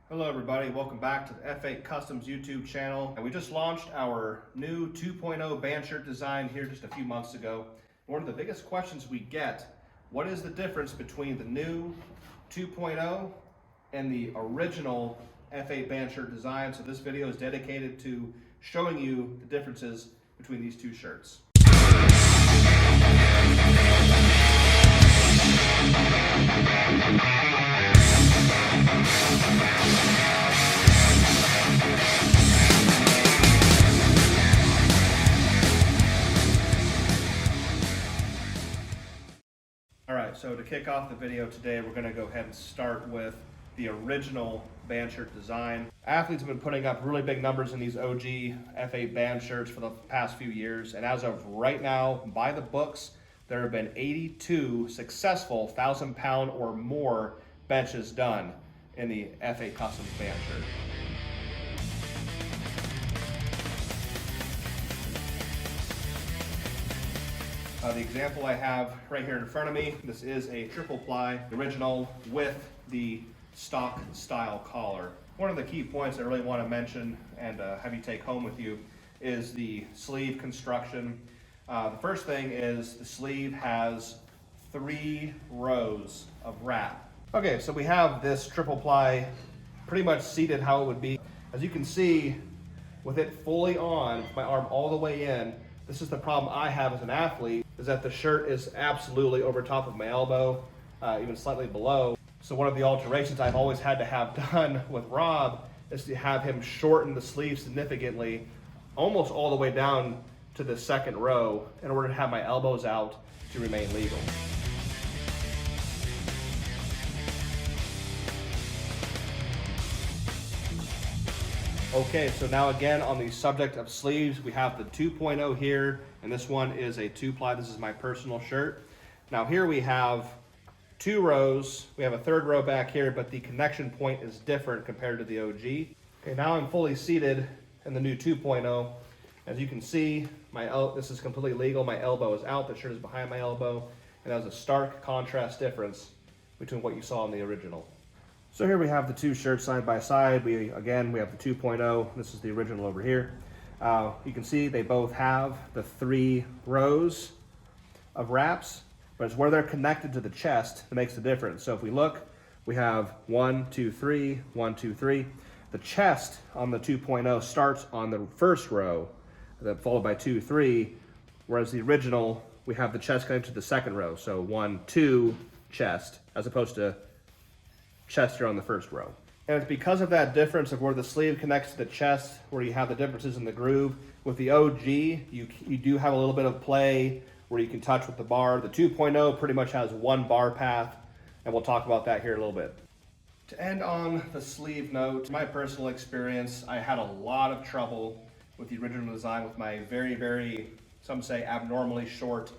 Hello everybody, welcome back to the F8 Customs YouTube channel. And we just launched our new 2.0 band shirt design here just a few months ago. One of the biggest questions we get, what is the difference between the new 2.0 and the original F8 band shirt design? So this video is dedicated to showing you the differences between these two shirts. Alright, so to kick off the video today, we're going to go ahead and start with the original band shirt design. Athletes have been putting up really big numbers in these OG F8 band shirts for the past few years, and as of right now, by the books, there have been 82 successful 1,000-pound or more benches done in the F8 Customs band shirt. The example I have right here in front of me, this is a triple ply original with the stock style collar. One of the key points I really want to mention and have you take home with you is the sleeve construction. The first thing is the sleeve has 3 rows of wrap. Okay, so we have this triple ply pretty much seated how it would be. As you can see, with it fully on, my arm all the way in, this is the problem I have as an athlete, is that the shirt is absolutely over top of my elbow, even slightly below. So one of the alterations I've always had to have done with Rob is to have him shorten the sleeve significantly, almost all the way down to the second row, in order to have my elbows out to remain legal. Okay, so now again on the subject of sleeves, we have the 2.0 here, and this one is a 2-ply. This is my personal shirt. Now here we have 2 rows. We have a 3rd row back here, but the connection point is different compared to the OG. Okay, now I'm fully seated in the new 2.0. As you can see, this is completely legal. My elbow is out, the shirt is behind my elbow, and there's a stark contrast difference between what you saw in the original. So here we have the 2 shirts side by side. We have the 2.0. This is the original over here. You can see they both have the 3 rows of wraps, but it's where they're connected to the chest that makes the difference. So if we look, we have 1, 2, 3, 1, 2, 3. The chest on the 2.0 starts on the first row, then followed by 2, 3, whereas the original, we have the chest connected to the second row. So 1, 2, chest, as opposed to chest here on the first row. And it's because of that difference of where the sleeve connects to the chest, where you have the differences in the groove. With the OG, you do have a little bit of play where you can touch with the bar. The 2.0 pretty much has 1 bar path, and we'll talk about that here in a little bit. To end on the sleeve note, my personal experience, I had a lot of trouble with the original design with my very, very, some say abnormally short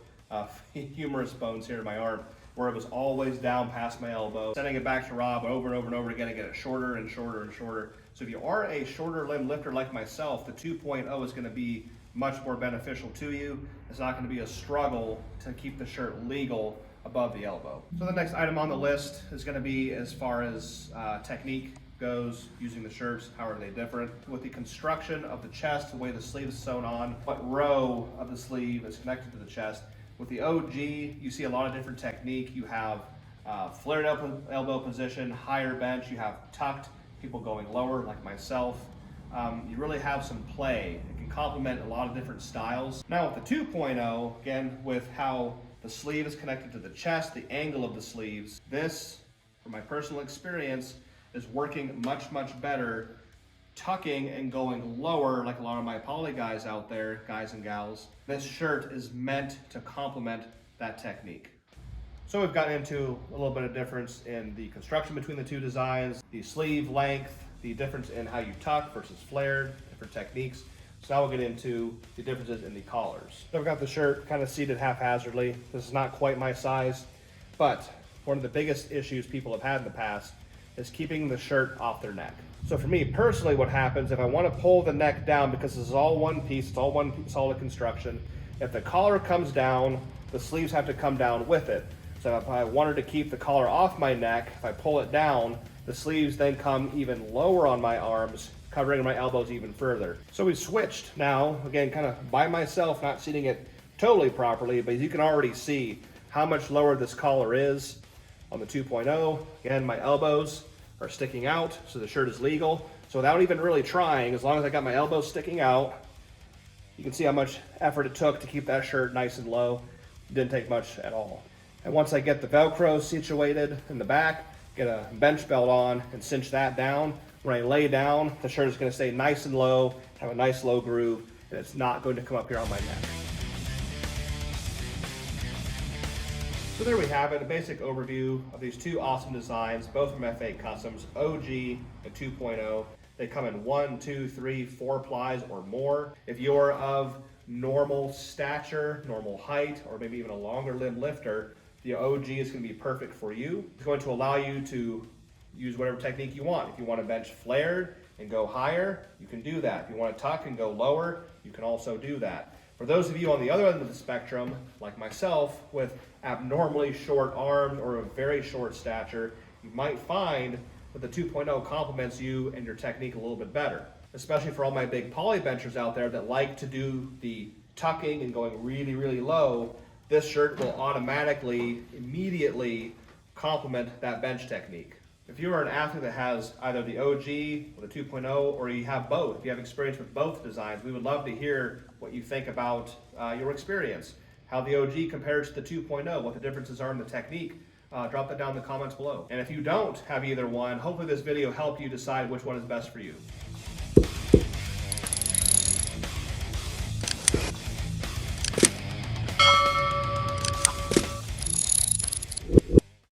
humerus bones here in my arm, where it was always down past my elbow. Sending it back to Rob over and over and over again to get it shorter and shorter and shorter. So if you are a shorter limb lifter like myself, the 2.0 is going to be much more beneficial to you. It's not going to be a struggle to keep the shirt legal above the elbow. So the next item on the list is going to be as far as technique goes, using the shirts, how are they different. With the construction of the chest, the way the sleeve is sewn on, what row of the sleeve is connected to the chest. With the OG, you see a lot of different technique. You have flared elbow position, higher bench, you have tucked, people going lower like myself. You really have some play. It can complement a lot of different styles. Now with the 2.0, again, with how the sleeve is connected to the chest, the angle of the sleeves, this, from my personal experience, is working much, much better tucking and going lower like a lot of my poly guys out there, guys and gals. This shirt is meant to complement that technique. So we've gotten into a little bit of difference in the construction between the 2 designs, the sleeve length, the difference in how you tuck versus flared, different techniques. So now we'll get into the differences in the collars. So I've got the shirt kind of seated haphazardly. This is not quite my size, but one of the biggest issues people have had in the past is keeping the shirt off their neck. So for me personally, what happens if I want to pull the neck down, because this is all one piece, it's all one solid construction, if the collar comes down, the sleeves have to come down with it. So if I wanted to keep the collar off my neck, if I pull it down, the The sleeves then come even lower on my arms, covering my elbows even further. So we switched now, again, kind of by myself, not seating it totally properly, but you can already see how much lower this collar is on the 2.0. Again, my elbows are sticking out, so the shirt is legal. So without even really trying, as long as I got my elbows sticking out, you can see how much effort it took to keep that shirt nice and low. It didn't take much at all. And once I get the Velcro situated in the back, get a bench belt on and cinch that down, when I lay down, the shirt is going to stay nice and low, have a nice low groove, and it's not going to come up here on my neck. So there we have it, a basic overview of these two awesome designs, both from F8 Customs, OG and 2.0. They come in 1, 2, 3, 4 plies or more. If you're of normal stature, normal height, or maybe even a longer limb lifter, the OG is going to be perfect for you. It's going to allow you to use whatever technique you want. If you want to bench flared and go higher, you can do that. If you want to tuck and go lower, you can also do that. For those of you on the other end of the spectrum, like myself, with abnormally short arms or a very short stature, you might find that the 2.0 complements you and your technique a little bit better. Especially for all my big poly benchers out there that like to do the tucking and going really, really low, this shirt will automatically, immediately complement that bench technique. If you are an athlete that has either the OG or the 2.0, or you have both, if you have experience with both designs, we would love to hear what you think about your experience, how the OG compares to the 2.0, what the differences are in the technique. Drop that down in the comments below. And if you don't have either one, hopefully this video helped you decide which one is best for you.